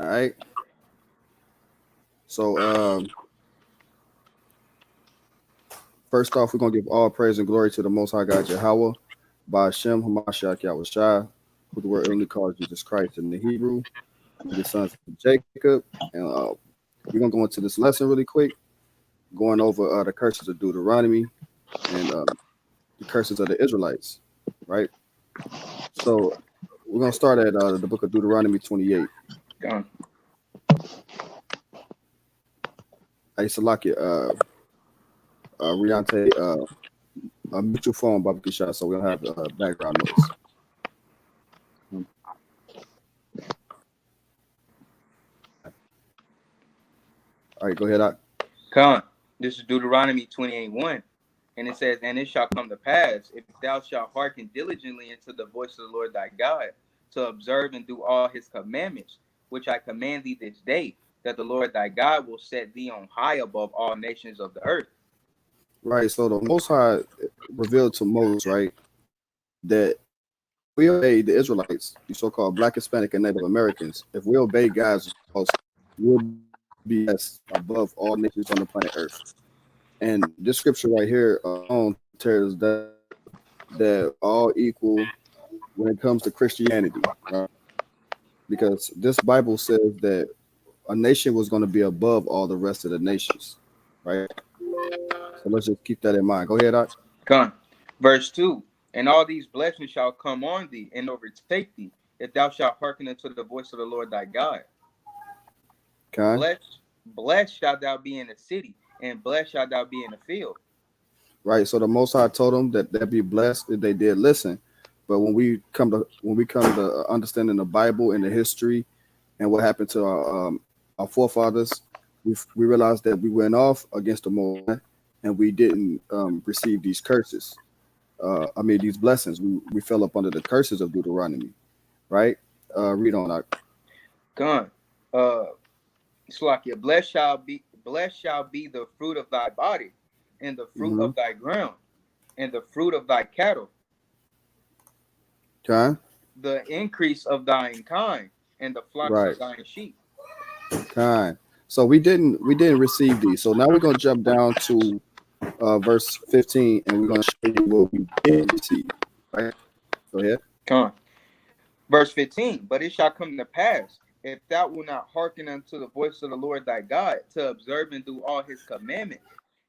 All right. So first off, we're gonna give all praise and glory to the Most High God Yahweh, by Hashem Hamashiach Yahushua, who the word only calls Jesus Christ in the Hebrew, the sons of Jacob, and we're gonna go into this lesson really quick, going over the curses of Deuteronomy and the curses of the Israelites, right? So we're gonna start at the book of Deuteronomy 28. Gone. Hey, Salakia, Riante, a mutual phone barbecue shot, so we don't have background noise. All right, go ahead. Come. This is Deuteronomy 28:1. And it says, and it shall come to pass, if thou shalt hearken diligently unto the voice of the Lord thy God, to observe and do all his commandments, which I command thee this day, that the Lord thy God will set thee on high above all nations of the earth. Right. So the Most High revealed to Moses, right, that we obey the Israelites, the so-called Black, Hispanic, and Native Americans. If we obey God's laws, we'll be blessed above all nations on the planet Earth. And this scripture right here alone tells that all equal when it comes to Christianity, right? Because this Bible says that a nation was going to be above all the rest of the nations, right? So let's just keep that in mind. Go ahead, Doc. Come. Verse 2. And all these blessings shall come on thee and overtake thee, if thou shalt hearken unto the voice of the Lord thy God. Okay. Blessed shalt thou be in the city, and blessed shalt thou be in the field. Right. So the Most High told them that they'd be blessed if they did listen. But when we come to understanding the Bible and the history and what happened to our forefathers, we realized that we went off against the Most High and we didn't receive these curses. These blessings. We fell up under the curses of Deuteronomy. Right. Read on that. Come. Slakia, blessed shall be the fruit of thy body, and the fruit Mm-hmm. of thy ground, and the fruit of thy cattle, Okay. the increase of thine kind, and the flocks Right. of thine sheep. Kind. So we didn't receive these. So now we're gonna jump down to verse 15, and we're gonna show you what we did receive. Right. Go ahead. Come. Verse 15, but it shall come to pass, if thou wilt not hearken unto the voice of the Lord thy God, to observe and do all his commandments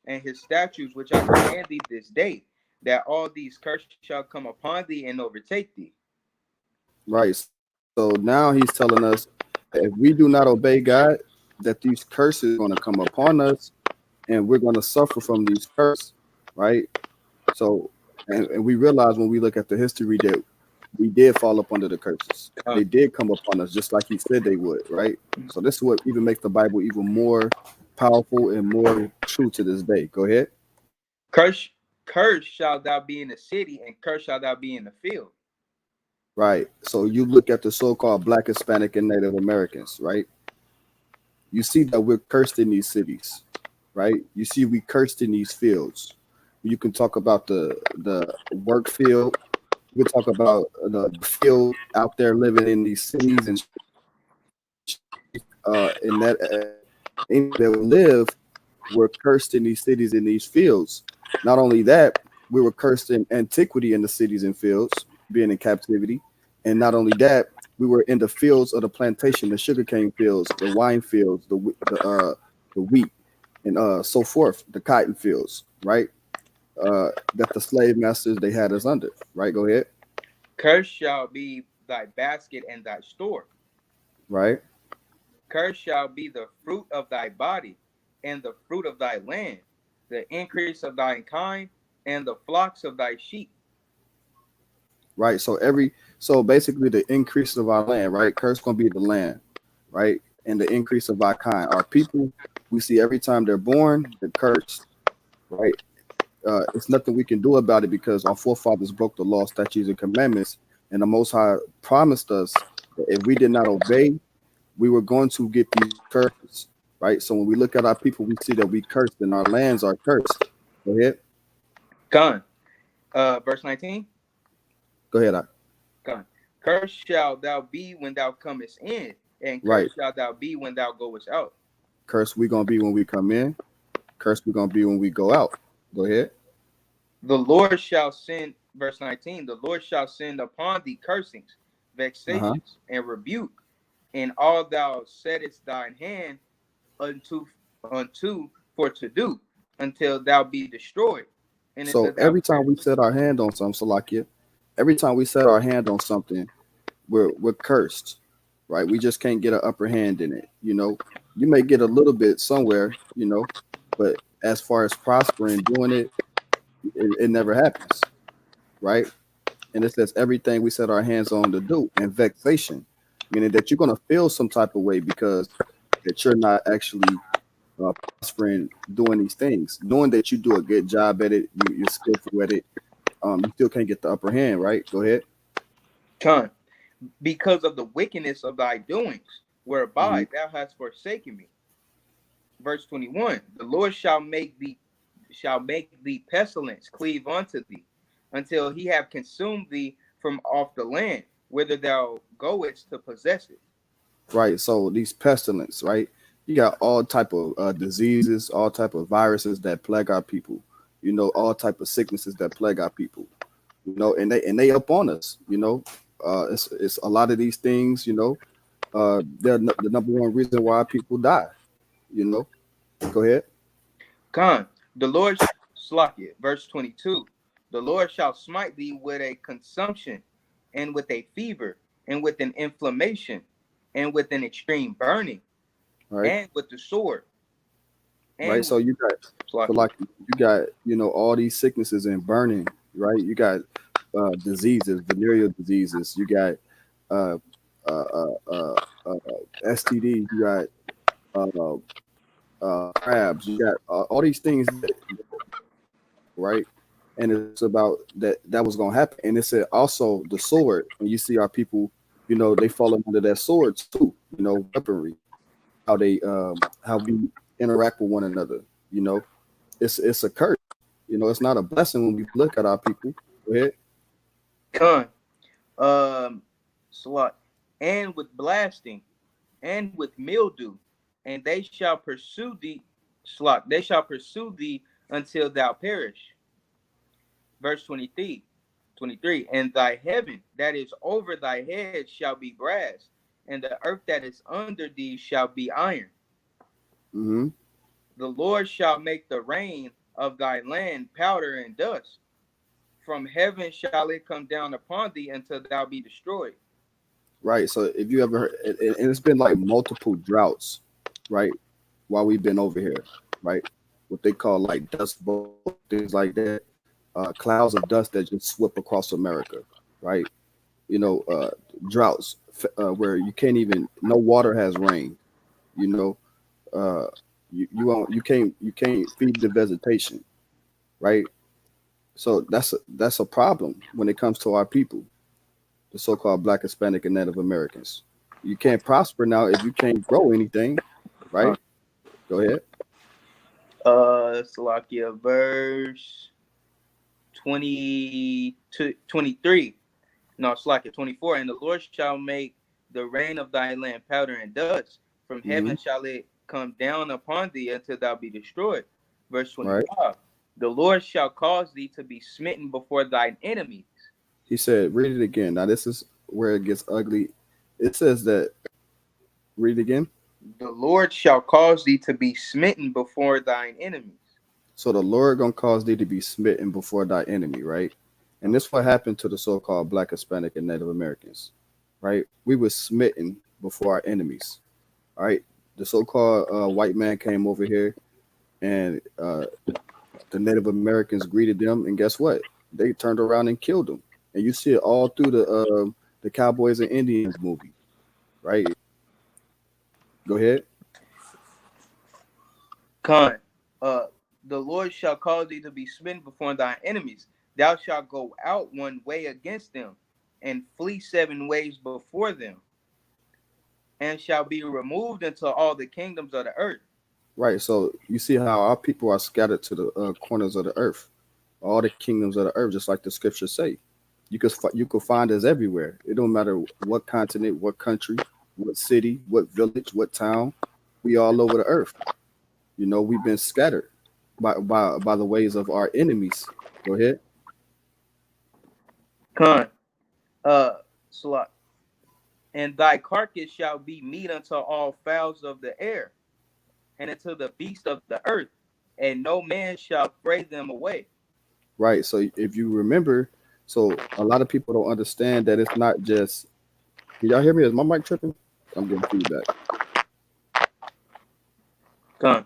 and his statutes, which I command thee this day, that all these curses shall come upon thee and overtake thee. Right. So now he's telling us that if we do not obey God, that these curses are going to come upon us and we're going to suffer from these curses. Right. So, and we realize when we look at the history that we did fall up under the curses. They did come upon us just like he said they would. Right. So this is what even makes the Bible even more powerful and more true to this day. Go ahead. Curse shall thou be in the city, and curse shall thou be in the field. Right. So you look at the so-called Black, Hispanic, and Native Americans, right? You see that we're cursed in these cities, right? You see we cursed in these fields. You can talk about the work field. We can talk about the field out there living in these cities and in that we live, we're cursed in these cities in these fields. Not only that, we were cursed in antiquity in the cities and fields, being in captivity. And not only that, we were in the fields of the plantation, the sugarcane fields, the wine fields, the wheat, and so forth, the cotton fields, right? That the slave masters they had us under, right? Go ahead. Curse shall be thy basket and thy store. Right. Cursed shall be the fruit of thy body, and the fruit of thy land, the increase of thine kind, and the flocks of thy sheep. Right. So basically the increase of our land, right? Curse gonna be the land, right? And the increase of our kind. Our people, we see every time they're born, they're cursed, right? It's nothing we can do about it because our forefathers broke the law, statutes, and commandments, and the Most High promised us that if we did not obey, we were going to get these curses, right? So when we look at our people, we see that we cursed and our lands are cursed. Go ahead. Gone. Verse 19. Go ahead. Gone. Cursed shalt thou be when thou comest in, and Right. cursed shalt thou be when thou goest out. Curse we gonna be when we come in. Curse we gonna be when we go out. Go ahead. The Lord shall send, verse 19, the Lord shall send upon thee cursings, Uh-huh. vexations, and rebuke, and all thou settest thine hand unto for to do, until thou be destroyed. And it So says thou every time perish. we set our hand on something, so like it, every time we set our hand on something, we're cursed, right? We just can't get an upper hand in it. You may get a little bit somewhere, but as far as prospering doing it never happens, right? And it says everything we set our hands on to do, and vexation, meaning that you're gonna feel some type of way because that you're not actually prospering doing these things, knowing that you do a good job at it, you're skillful at it. You still can't get the upper hand, right? Go ahead. Con, because of the wickedness of thy doings, Hmm. whereby thou hast forsaken me. Verse 21, the Lord shall make thee pestilence cleave unto thee, until he have consumed thee from off the land, whither thou goest to possess it. Right. So these pestilence, right? You got all type of diseases, all type of viruses that plague our people. All type of sicknesses that plague our people. And they up on us. It's a lot of these things. They're the number one reason why people die. You know. Go ahead. Con, the Lord, Slakia, verse 22, the Lord shall smite thee with a consumption, and with a fever, and with an inflammation, and with an extreme burning, Right. and with the sword, Right. and So with you got so Slakia. like you got all these sicknesses and burning. Right. You got diseases, venereal diseases. You got uh, STDs. You got uh, crabs. You got all these things that, right? And it's about that was going to happen. And it said also the sword. And you see our people, they fall under that sword too. Weaponry, how we interact with one another. You know, it's a curse. It's not a blessing when we look at our people. Go ahead. Con, Slak, and with blasting, and with mildew, and they shall pursue thee, Slak, they shall pursue thee until thou perish. Verse 23, and thy heaven that is over thy head shall be brass, and the earth that is under thee shall be iron. Hmm. The Lord shall make the rain of thy land powder and dust. From heaven shall it come down upon thee until thou be destroyed. Right. So if you ever heard, and it's been like multiple droughts, right? While we've been over here, right? What they call like dust bowl, things like that, clouds of dust that just sweep across America, right? You know, uh, Droughts where no water has rain. You know, uh, you can't feed the vegetation, right? So that's a problem when it comes to our people, the so-called Black, Hispanic, and Native Americans. You can't prosper now if you can't grow anything, Huh. right? Go ahead. Salakia, verse 22, 23. No, Slack 24. And the Lord shall make the rain of thy land powder and dust. From heaven Hmm. shall it come down upon thee until thou be destroyed. Verse Right. 25. The Lord shall cause thee to be smitten before thine enemies. He said, read it again. Now this is where it gets ugly. It says that, read it again. The Lord shall cause thee to be smitten before thine enemies. So the Lord gonna cause thee to be smitten before thy enemy, right? And this what happened to the so-called Black, Hispanic, and Native Americans, right? We were smitten before our enemies. All right. The so-called white man came over here, and the Native Americans greeted them, and guess what? They turned around and killed them. And you see it all through the Cowboys and Indians movie, right? Go ahead. Con, uh, the Lord shall cause thee to be smitten before thine enemies. Thou shalt go out one way against them, and flee 7 ways before them, and shall be removed into all the kingdoms of the earth. Right. So you see how our people are scattered to the corners of the earth, all the kingdoms of the earth, just like the scriptures say. You could find us everywhere. It don't matter what continent, what country. what city, what village, what town. We all over the earth. We've been scattered by the ways of our enemies. Go ahead. Con, Salak. And thy carcass shall be meat unto all fowls of the air, and unto the beasts of the earth, and no man shall fray them away. Right. So if you remember, so a lot of people don't understand that it's not just. Can y'all hear me? Is my mic tripping? I'm getting feedback. Con,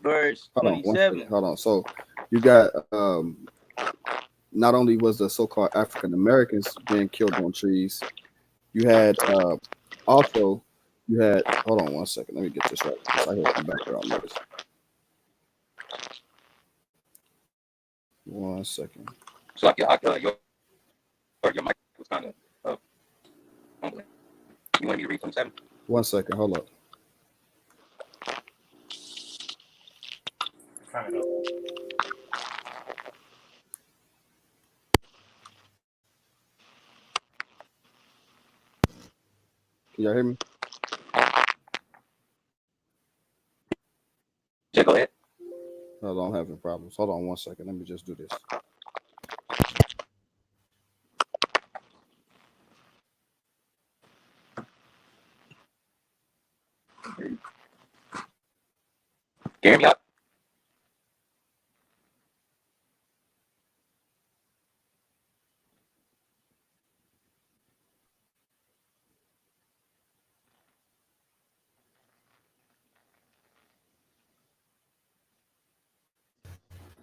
verse Hold on one 27. second. Hold on. So you got not only was the so-called African Americans being killed on trees, you had also you had. Hold on one second. Let me get this right. So I hear some background noise. One second. So like your mic was kind of mumbling. You want me to read 27? One second. Hold up. Kind of. Can y'all hear me? Yeah, go ahead. Hold on, I'm having problems. Hold on one second. Let me just do this. Hear me out.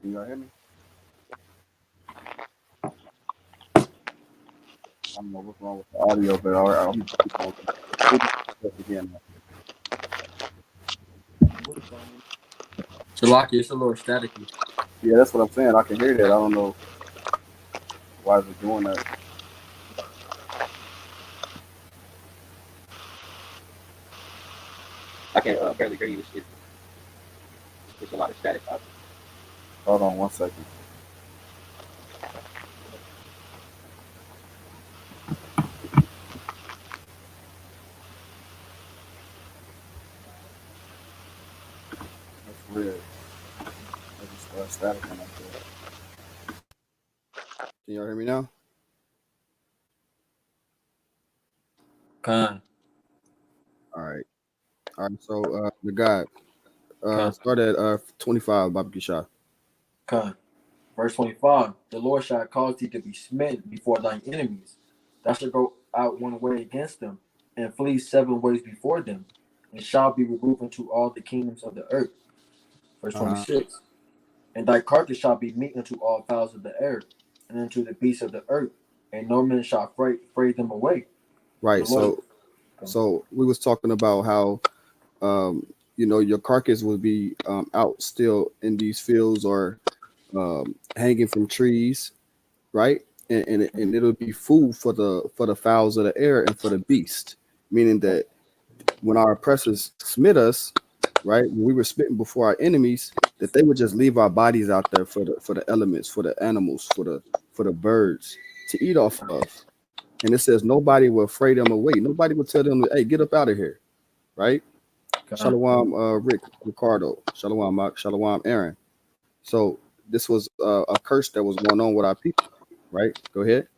Can y'all hear me? I don't know what's wrong with the audio, but all right, I'm keep on again. Shalaki, it's a little staticky. Yeah, that's what I'm saying. I can hear that. I don't know why is it doing that. I can barely hear you. It's a lot of static out. Hold on one second. That's weird. I just static on that there. Can y'all hear me now? Con. All right. All right. So the God Con. start at 25 barbecue shot. Con. Verse 25. The Lord shall cause thee to be smitten before thine enemies. Thou shalt go out one way against them, and flee 7 ways before them, and shall be removed into all the kingdoms of the earth. Verse Uh-huh. 26. And thy carcass shall be meat unto all fowls of the air, and unto the beasts of the earth, and no man shall fray them away. The Right. Lord. So we was talking about how your carcass would be out still in these fields or hanging from trees, right? And it'll be food for the fowls of the air and for the beast, meaning that when our oppressors smit us, right, when we were smitten before our enemies, that they would just leave our bodies out there for the elements, for the animals, for the birds to eat off of. And it says nobody will fray them away. Nobody will tell them, hey, get up out of here, right? Con. Shalom, Ricardo. Shalom, Mark. Shalom, Aaron. So this was a curse that was going on with our people, right? Go ahead.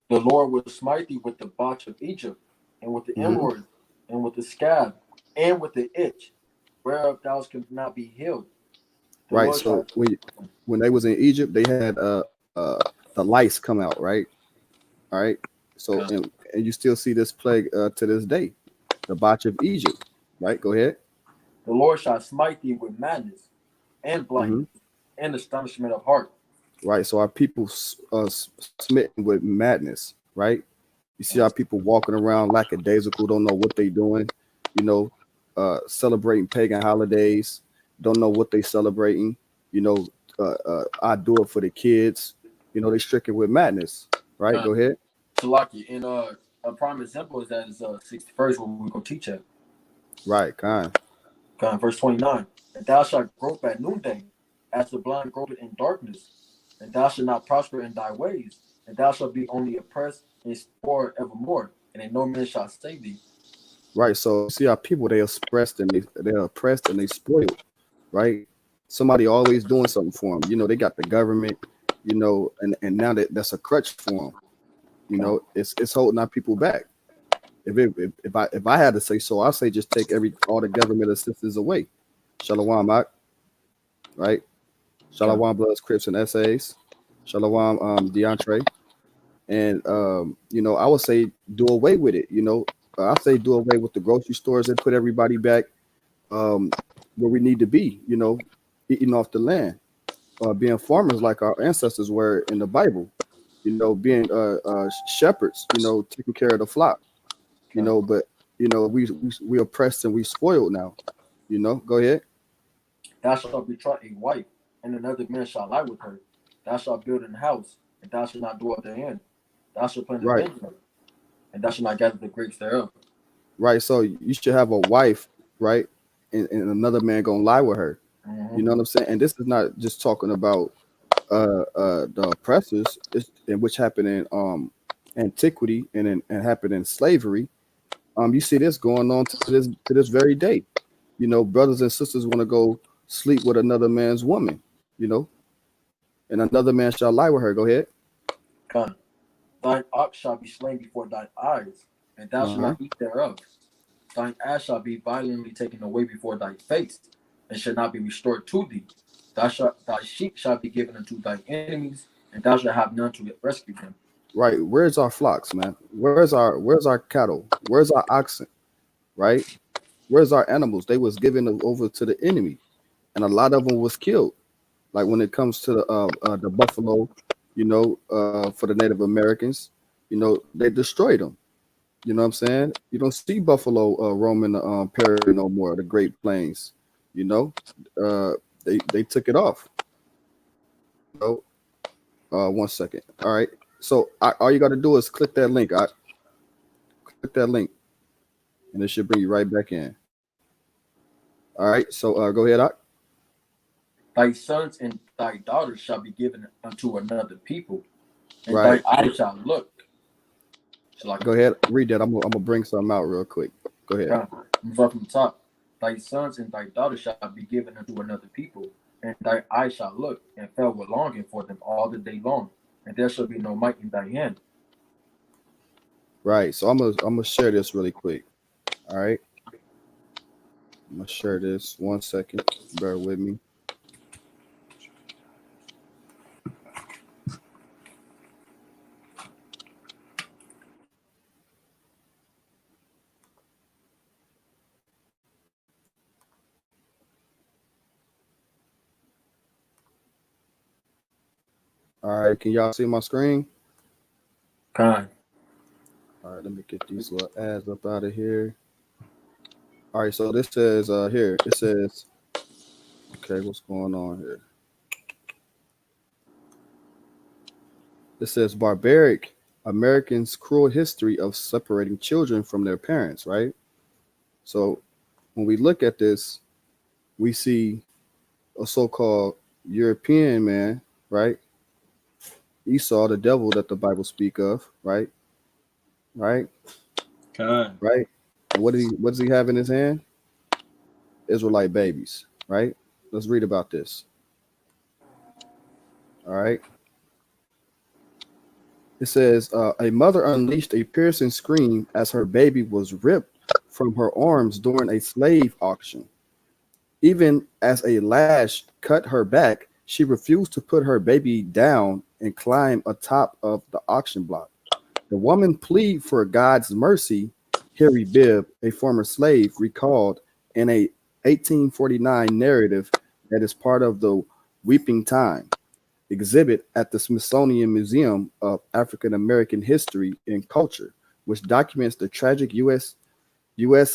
The Lord will smite thee with the botch of Egypt, and with the Mm-hmm. emerald, and with the scab, and with the itch, whereof thou cannot be healed. The Right. Lord So shall. when they was in Egypt, they had the lice come out, right? All right. So Con. and you still see this plague to this day, the botch of Egypt, right? Go ahead. The Lord shall smite thee with madness, and Mm-hmm. blindness, and astonishment of heart. Right. So our people smitten with madness, right? You see our people walking around lackadaisical, don't know what they doing, you know, celebrating pagan holidays, don't know what they celebrating, you know, I do it for the kids, they stricken with madness, right? Con. Go ahead. Salaki. And a prime example is that is 61st where we go teach at. Right, kind. Con. Verse 29. And thou shalt grope at noonday, as the blind gropeth in darkness, and thou shalt not prosper in thy ways, and thou shalt be only oppressed and spoiled evermore. and in no man shall save thee. Right. So see how people they're oppressed and they spoiled, right? Somebody always doing something for them. You know, they got the government, you know, and now that's a crutch for them. You know, it's holding our people back. If I had to say so, I say just take all the government assistance away. Shalom, right? Con, Shalom, Bloods, Crips, and essays. Shalom, DeAndre. And you know, I would say do away with it. You know, I say do away with the grocery stores and put everybody back where we need to be. You know, eating off the land, being farmers like our ancestors were in the Bible. You know, being shepherds. You know, taking care of the flock. You con. know, but you know, we oppressed and we spoiled now. You know, go ahead. Thou shalt betroth a wife, and another man shall lie with her. Thou shalt build an house, and thou shalt not dwell therein. Thou shalt plant a Right, vineyard, and thou shalt not gather the grapes thereof. right. So you should have a wife, right, and another man gonna lie with her. Mm-hmm. You know what I'm saying? And this is not just talking about the oppressors, in which happened in antiquity and happened in slavery. You see this going on to this very day. You know, brothers and sisters want to go sleep with another man's woman. You know, and another man shall lie with her. Go ahead. Con. Thine ox shall be slain before thine eyes, and thou Uh shalt huh. not eat thereof. Thine ass shall be violently taken away before thy face, and shall not be restored to thee. Thy sheep shall be given unto thine enemies, and thou shalt have none to rescue them. Right. Where's our flocks, man? Where's our cattle? Where's our oxen? Right. Where's our animals? They was given over to the enemy, and a lot of them was killed. Like when it comes to the buffalo, you know, for the Native Americans, you know, they destroyed them. You know what I'm saying? You don't see buffalo roaming the prairie no more, the Great Plains. You know, uh, they took it off. You know, 1 second. All right. So all you got to do is click that link. I click that link, and it should bring you right back in. All right. So go ahead. Thy sons and thy daughters shall be given unto another people, and thy Right. eyes shall look. So like Go ahead. Read that. I'm gonna bring something out real quick. Go ahead. God, from the top. Thy sons and thy daughters shall be given unto another people, and thy eyes shall look, and fell with longing for them all the day long, and there shall be no might in thy hand. Right. So I'm gonna share this really quick. All right. I'm gonna share this 1 second. Bear with me. All right. Can y'all see my screen? Kind. All right. Let me get these little ads up out of here. All right. So this says here. It says, okay, what's going on here? It says barbaric Americans' cruel history of separating children from their parents. Right. So when we look at this, we see a so-called European man, right? Esau, the devil that the Bible speak of, right? Right, Kind. right. And what does he have in his hand? Israelite babies, right? Let's read about this. All right. It says a mother unleashed a piercing scream as her baby was ripped from her arms during a slave auction. Even as a lash cut her back, she refused to put her baby down and climb atop of the auction block. The woman pleaded for God's mercy. Harry Bibb, a former slave, recalled in a 1849 narrative that is part of the Weeping Time exhibit at the Smithsonian Museum of African American History and Culture, which documents the tragic U.S.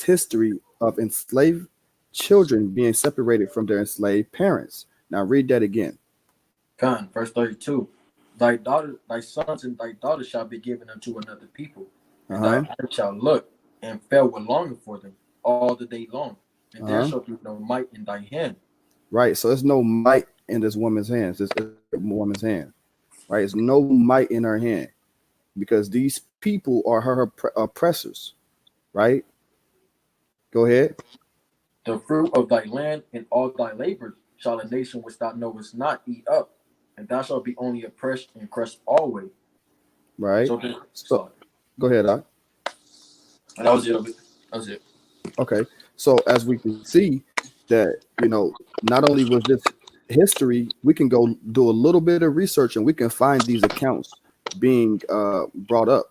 history of enslaved children being separated from their enslaved parents. Now read that again. Kind. Verse 32. Thy sons and thy daughters shall be given unto another people, Uh and thy huh. eyes shall look, and fell with longing for them all the day long, and Uh there huh. shall be no might in thy hand. Right. So there's no might in this woman's hands. This woman's hand. Right. There's no might in her hand. because these people are her oppressors, right? Go ahead. The fruit of thy land and all thy labor shall a nation which thou knowest not eat up, and thou shalt be only oppressed and crushed always. Right. So this, So go ahead, Doc. and that was it. That was it. Okay. So as we can see that, not only was this history, we can go do a little bit of research and we can find these accounts being brought up.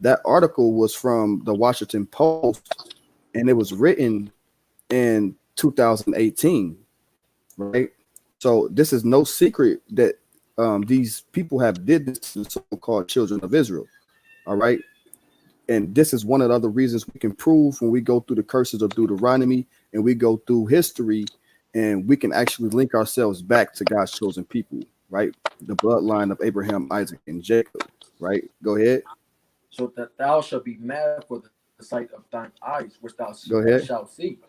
That article was from the Washington Post and it was written in 2018, right? So this is no secret that these people have did this to the so-called children of Israel. All right. And this is one of the other reasons we can prove when we go through the curses of Deuteronomy and we go through history and we can actually link ourselves back to God's chosen people, right? The bloodline of Abraham, Isaac, and Jacob, right? Go ahead. So that thou shalt be mad for the sight of thine eyes, which thou Go ahead. shalt see.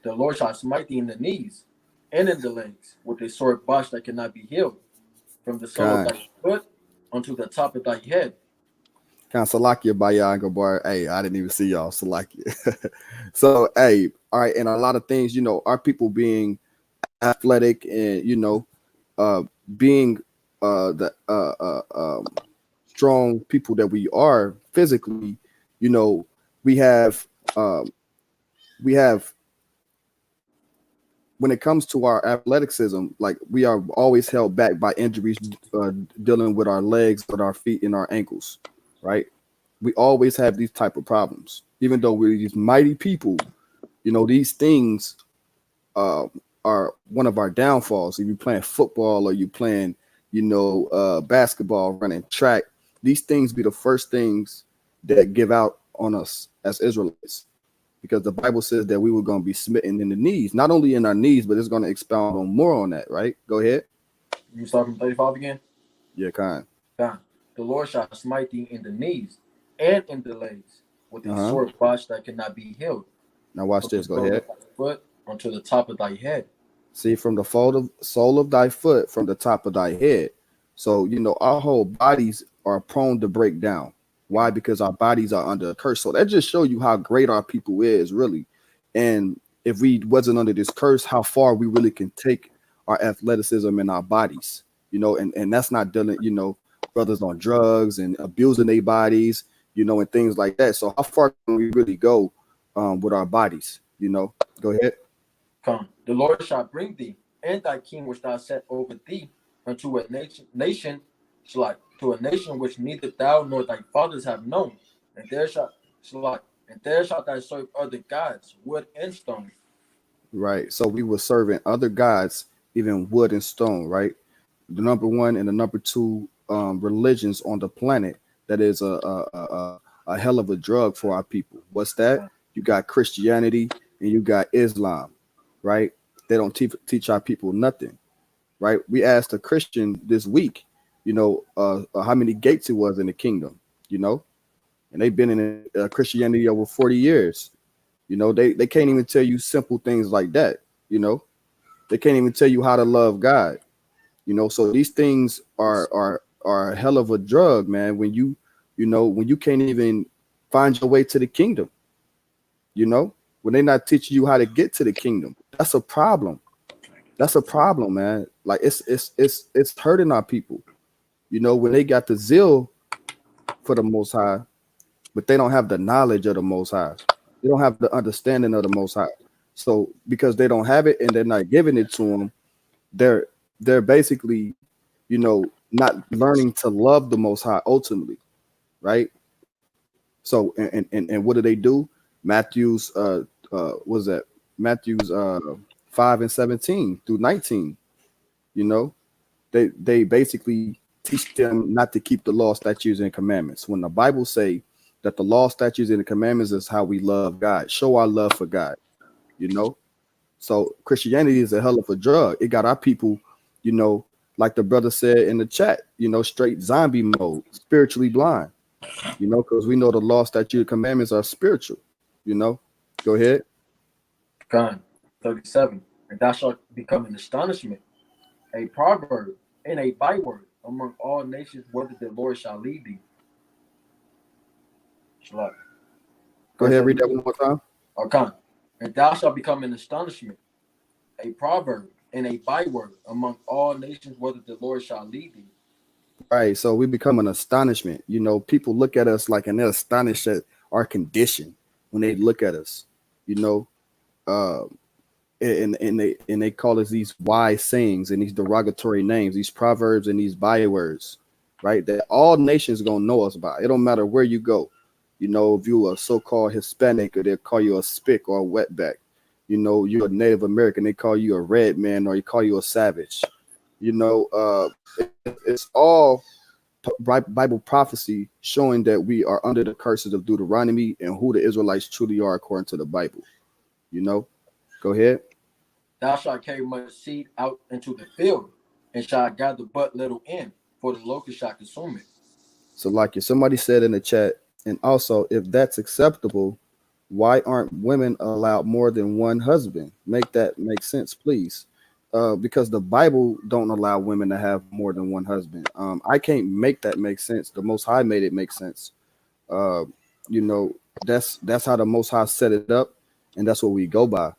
The Lord shall smite thee in the knees and in the legs with a sore botch that cannot be healed, from the sole of Kind. thy foot unto the top of thy head. Kind of Salakia by y'all go bar. Hey, I didn't even see y'all Salakia. So, hey, all right. And a lot of things, our people being athletic and, uh, being the strong people that we are physically, we have we have when it comes to our athleticism, like we are always held back by injuries dealing with our legs, with our feet, and our ankles, right? We always have these type of problems, even though we're these mighty people. These things uh, are one of our downfalls. If you're playing football or you playing, basketball, running track, these things be the first things that give out on us as Israelites, because the Bible says that we were going to be smitten in the knees, not only in our knees, but it's going to expound on more on that, right? Go ahead. You start from 35 again? Yeah, kind. God. The Lord shall smite thee in the knees and in the legs with a Uh-huh. sore botch that cannot be healed, Now watch from the this. Go sole ahead. of thy foot unto the top of thy head. See, from the sole of thy foot, from the top of thy head. So, our whole bodies are prone to break down. Why? Because our bodies are under a curse. So that just show you how great our people is, really. And if we wasn't under this curse, how far we really can take our athleticism in our bodies, and that's not dealing, brothers on drugs and abusing their bodies, and things like that. So how far can we really go with our bodies? Go ahead. Come, the Lord shall bring thee and thy king which thou set over thee unto a nation like to a nation which neither thou nor thy fathers have known, and there shalt thou serve other gods, wood and stone. Right. So we were serving other gods, even wood and stone, right? The number one and the number two religions on the planet that is a hell of a drug for our people. What's that? You got Christianity and you got Islam, right? They don't teach our people nothing, right? We asked a Christian this week, how many gates it was in the kingdom, and they've been in Christianity over 40 years. They can't even tell you simple things like that. They can't even tell you how to love God. So these things are a hell of a drug, man. When you can't even find your way to the kingdom, when they're not teaching you how to get to the kingdom, that's a problem. That's a problem, man. Like it's hurting our people. When they got the zeal for the Most High, but they don't have the knowledge of the Most High. They don't have the understanding of the Most High. So because they don't have it and they're not giving it to them, they're basically, not learning to love the Most High ultimately, right? So and what do? Matthew's was that Matthew's 5:17 through 19. You know, they basically teach them not to keep the law, statutes, and commandments. When the Bible say that the law, statutes, and the commandments is how we love God, show our love for God, you know. So Christianity is a hell of a drug. It got our people, like the brother said in the chat, straight zombie mode, spiritually blind, because we know the law, statute, and commandments are spiritual, Go ahead. Gun 37. And thou shalt become an astonishment, a proverb, and a byword among all nations, whether the Lord shall lead thee. Shalak. Go ahead, read that one more time. Okay. And thou shalt become an astonishment, a proverb, and a byword among all nations, whether the Lord shall lead thee. Right. So we become an astonishment. You know, people look at us like and they're astonished at our condition when they look at us. You know, uh, and they call us these wise sayings and these derogatory names, these proverbs and these bywords, right? That all nations gonna know us by. It don't matter where you go. You know, if you a so-called Hispanic, or they'll call you a spick or a wetback. You know, you're a Native American, they call you a red man or you call you a savage. You know, it's all Bible prophecy showing that we are under the curses of Deuteronomy and who the Israelites truly are according to the Bible. You know, go ahead. Thou shalt carry much seed out into the field, and shalt gather but little in, for the locust shall consume it. So, like if somebody said in the chat, and also if that's acceptable, why aren't women allowed more than one husband? Make that make sense, please. Because the Bible don't allow women to have more than one husband. I can't make that make sense. The Most High made it make sense. Uh, you know, that's how the Most High set it up, and that's what we go by.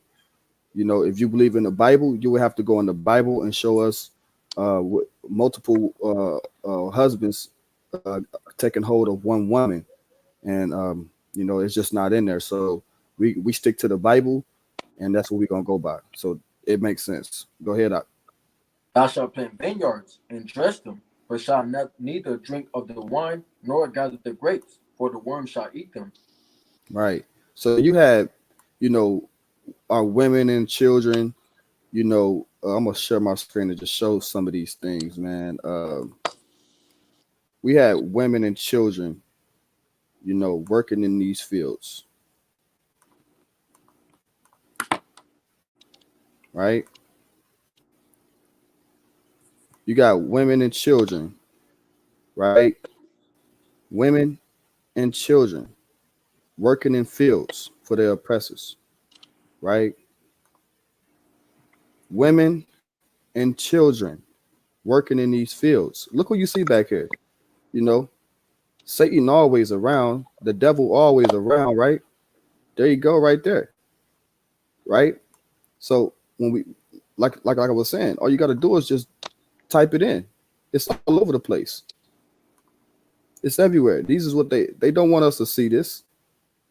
You know, if you believe in the Bible, you would have to go in the Bible and show us multiple husbands uh, taking hold of one woman, and you know, it's just not in there. So we stick to the Bible, and that's what we're gonna go by. So it makes sense. Go ahead, Doc. Thou shalt plant vineyards and dress them, but shalt not neither drink of the wine nor gather the grapes, for the worm shall eat them. Right. So you had, you know, our women and children. You know, I'm gonna share my screen to just show some of these things, man. We had women and children, you know, working in these fields, right? You got women and children, right? Women and children working in fields for their oppressors, right? Women and children working in these fields. Look what you see back here. You know, Satan always around, the devil always around, right? There you go, right there, right? So when we like I was saying, all you got to do is just type it in. It's all over the place. It's everywhere. These is what they don't want us to see this.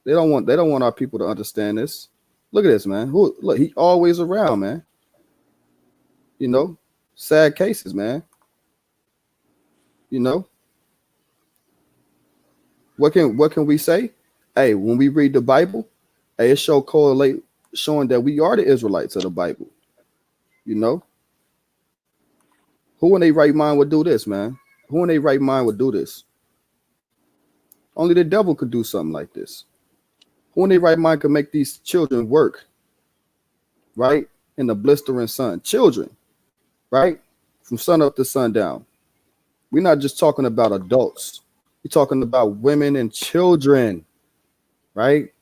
They don't want our people to understand this. Look at this, man. Look, he always around, man. You know, sad cases, man. You know, what can we say? Hey, when we read the Bible, hey, it correlate showing that we are the Israelites of the Bible. You know, who in their right mind would do this, man? Who in their right mind would do this? Only the devil could do something like this. Who in their right mind could make these children work, right? In the blistering sun. Children, right? From sun up to sundown. We're not just talking about adults. We're talking about women and children, right?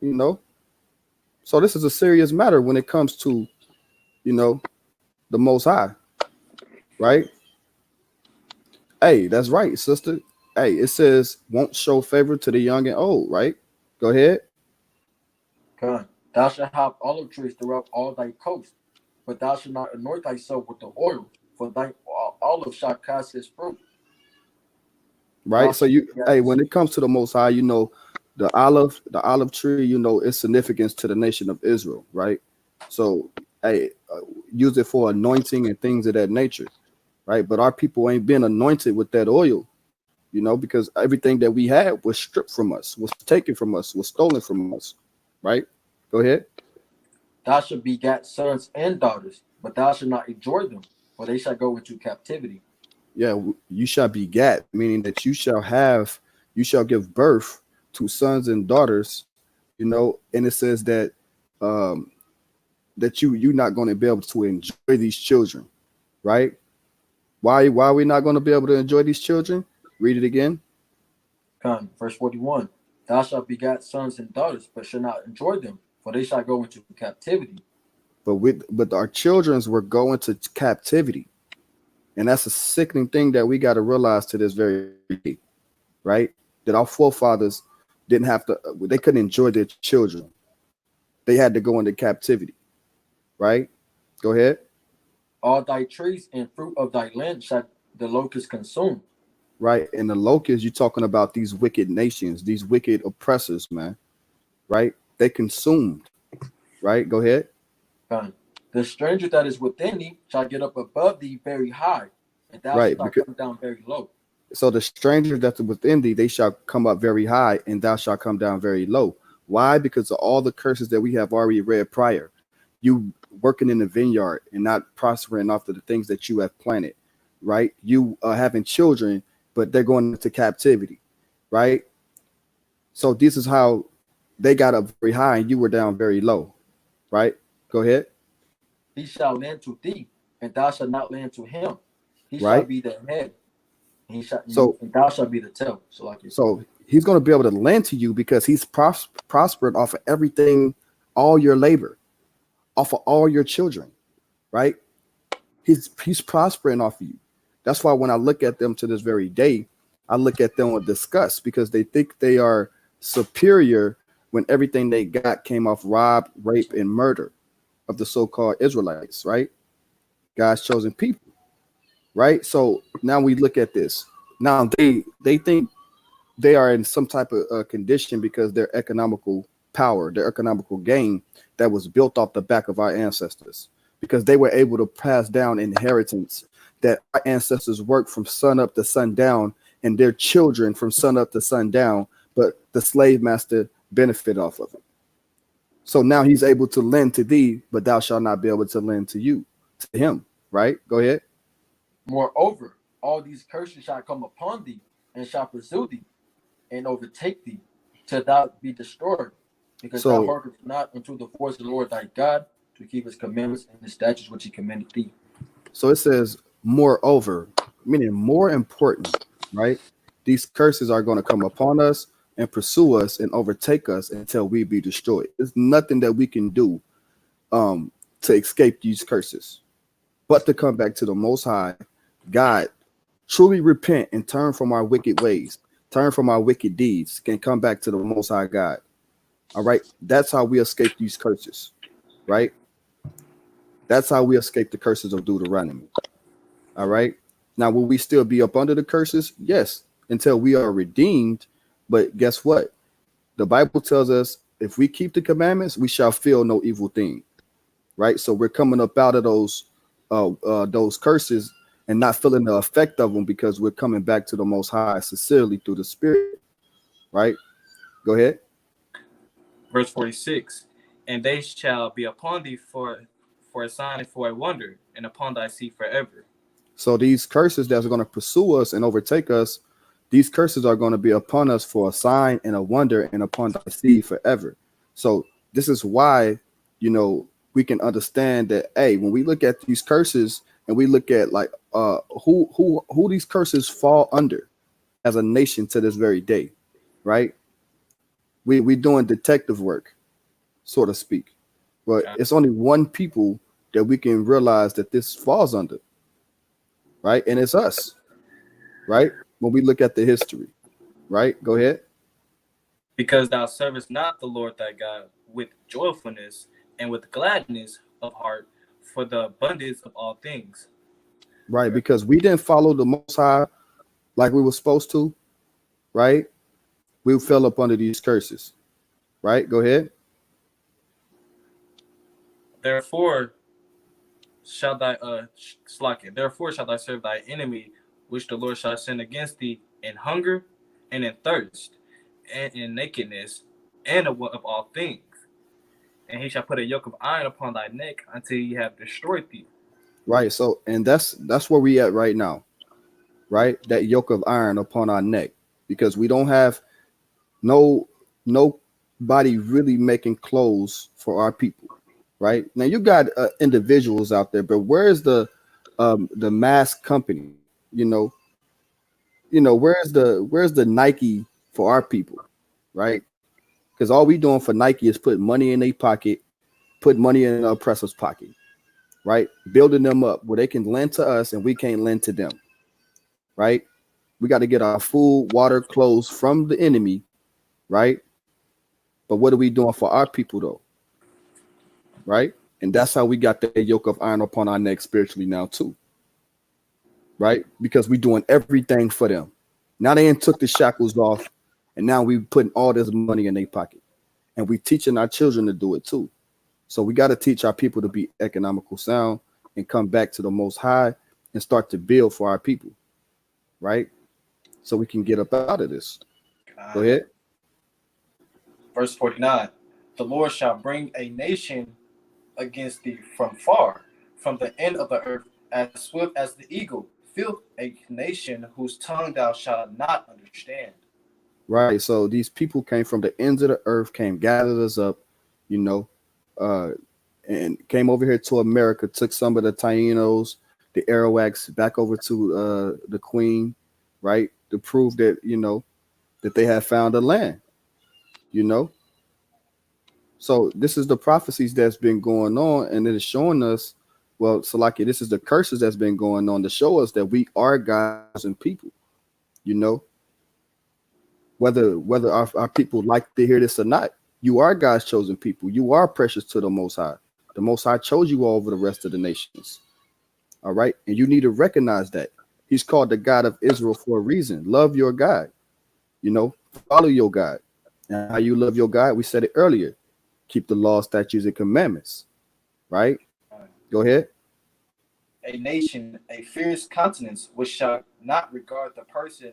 You know? So this is a serious matter when it comes to, you know, the Most High, right? Hey, that's right, sister. Hey, it says won't show favor to the young and old, right? Go ahead. God, thou shalt have olive trees throughout all thy coast, but thou shalt not anoint thyself with the oil, for thy olive shall cast his fruit. Thou Right. So shalt hey, beget. when it comes to the Most High, you know, the olive tree, you know, its significance to the nation of Israel, right? So, hey, use it for anointing and things of that nature, right? But our people ain't been anointed with that oil, you know, because everything that we had was stripped from us, was taken from us, was stolen from us, right? Go ahead. Thou shalt beget sons and daughters, but thou shalt not enjoy them, for they shall go into captivity. Yeah, you shall begat, meaning that you shall give birth to sons and daughters, you know, and it says that um that you're not going to be able to enjoy these children, right? Why are we not going to be able to enjoy these children? Read it again. Come, verse 41. Thou shalt beget sons and daughters, but shalt not enjoy them, for they shall go into captivity. But our children's were going to captivity, and that's a sickening thing that we got to realize to this very day, right? that our forefathers didn't have to, they couldn't enjoy their children. They had to go into captivity, right? Go ahead. All thy trees and fruit of thy land shall the locust consume. Right. And the locusts, you're talking about these wicked nations, these wicked oppressors, man. Right. They consumed. Right. Go ahead. Fine. The stranger that is within thee shall get up above thee very high, and thou Right. shalt Because come down very low. so the stranger that's within thee, they shall come up very high, and thou shalt come down very low. Why? Because of all the curses that we have already read prior. You working in the vineyard and not prospering after the things that you have planted, right? You are having children, but they're going into captivity, right? So this is how they got up very high and you were down very low, right? Go ahead, He shall lend to thee, and thou shalt not lend to him. He shall right? be the head, So and thou shalt be the tail. So like it. so he's going to be able to lend to you because he's prospered off of everything, all your labor, off of all your children, right? He's prospering off of you. That's why when I look at them to this very day, I look at them with disgust because they think they are superior when everything they got came off rob, rape, and murder of the so-called Israelites, right? God's chosen people, right? So now we look at this. Now they think they are in some type of condition because their economical power, their economical gain that was built off the back of our ancestors, because they were able to pass down inheritance that our ancestors worked from sun up to sundown, and their children from sun up to sundown, but the slave master benefit off of it. So now he's able to lend to thee, but thou shalt not be able to lend to you, to him, right? Go ahead. Moreover, all these curses shall come upon thee, and shall pursue thee, and overtake thee, till thou be destroyed, because thou So hearkenest not unto the voice of the Lord thy God, to keep his commandments and his statutes which he commanded thee. So it says, moreover, meaning more important, right? These curses are going to come upon us and pursue us and overtake us until we be destroyed. There's nothing that we can do to escape these curses, but to come back to the Most High God, truly repent and turn from our wicked ways, turn from our wicked deeds, can come back to the Most High God. All right. That's how we escape these curses, right? That's how we escape the curses of Deuteronomy. All right. Now, will we still be up under the curses? Yes, until we are redeemed. But guess what? The Bible tells us if we keep the commandments, we shall feel no evil thing. Right. So we're coming up out of those curses and not feeling the effect of them because we're coming back to the Most High sincerely through the Spirit. Right. Go ahead. Verse 46, and they shall be upon thee for a sign and for a wonder, and upon thy seed forever. So these curses that's going to pursue us and overtake us, these curses are going to be upon us for a sign and a wonder and upon thy seed forever. So this is why, we can understand that, hey, when we look at these curses and we look at like who these curses fall under as a nation to this very day, right? We doing detective work, so to speak. But it's only one people that we can realize that this falls under, right? And it's us, right? When we look at the history, right? Go ahead. Because thou servest not the Lord thy God with joyfulness and with gladness of heart for the abundance of all things. Right, because we didn't follow the Most High like we were supposed to, right? We fell up under these curses, right? Go ahead. Therefore shall thy therefore shall thy serve thy enemy, which the Lord shall send against thee in hunger and in thirst and in nakedness and of all things. And he shall put a yoke of iron upon thy neck until he have destroyed thee. Right. So, and that's where we at right now, right? That yoke of iron upon our neck, because we don't have nobody really making clothes for our people, right? Now you got individuals out there, but where's the mass company? Where's the Nike for our people, right? Because all we doing for Nike is put money in their pocket, put money in the oppressor's pocket, right? Building them up where they can lend to us and we can't lend to them, right? We got to get our food, water, clothes from the enemy, right? But what are we doing for our people though? Right? And that's how we got the yoke of iron upon our neck spiritually now too. Right? Because we're doing everything for them. Now they took the shackles off, and now we putting all this money in their pocket. And we teaching our children to do it too. So we got to teach our people to be economical sound and come back to the Most High and start to build for our people, right? So we can get up out of this. Go ahead. Verse 49. The Lord shall bring a nation against thee from far, from the end of the earth, as swift as the eagle, filth a nation whose tongue thou shalt not understand. Right. So these people came from the ends of the earth, came, gathered us up, you know, and came over here to America, took some of the Tainos, the Arawaks back over to the Queen, right? To prove that, you know, that they have found a land, you know. So this is the prophecies that's been going on, and it is showing us, well, Salaki, this is the curses that's been going on to show us that we are God's and people, you know. Whether our people like to hear this or not, you are God's chosen people. You are precious to the Most High. The Most High chose you all over the rest of the nations. All right. And you need to recognize that. He's called the God of Israel for a reason. Love your God. You know, follow your God. And how you love your God, we said it earlier. Keep the law, statutes, and commandments. Right? Go ahead. A nation, a fierce countenance, which shall not regard the person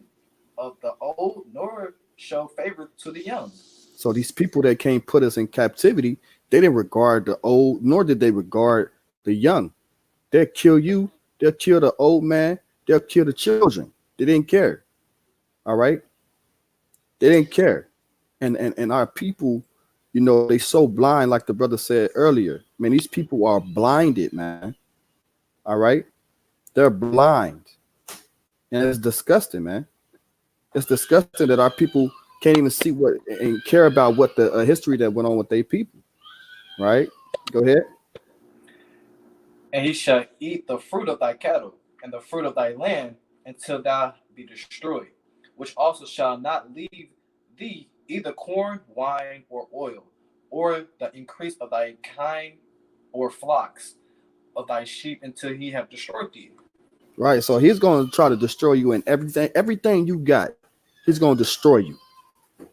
of the old, nor show favor to the young. So these people that came put us in captivity, they didn't regard the old, nor did they regard the young. They'll kill you. They'll kill the old man. They'll kill the children. They didn't care. All right. They didn't care. And our people, you know, they so blind, like the brother said earlier. Man, these people are blinded, man. All right. They're blind. And it's disgusting, man. It's disgusting that our people can't even see what and care about what the history that went on with their people. Right? Go ahead. And he shall eat the fruit of thy cattle and the fruit of thy land until thou be destroyed, which also shall not leave thee either corn, wine, or oil, or the increase of thy kine or flocks of thy sheep until he have destroyed thee. Right. So he's going to try to destroy you in everything you got. He's going to destroy you.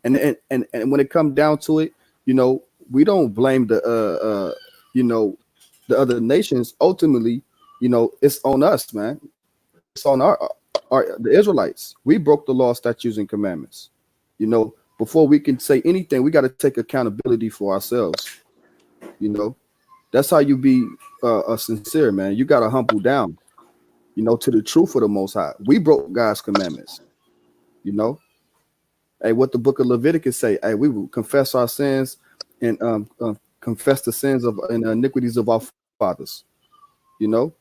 And when it comes down to it, you know, we don't blame the you know, the other nations. Ultimately, you know, it's on us, man. It's on the Israelites. We broke the law, statutes, and commandments. You know, before we can say anything, we got to take accountability for ourselves. You know, that's how you be sincere, man. You got to humble down, you know, to the truth of the Most High. We broke God's commandments. You know, hey, what the book of Leviticus say? Hey, we will confess our sins and confess the sins of and iniquities of our fathers. You know,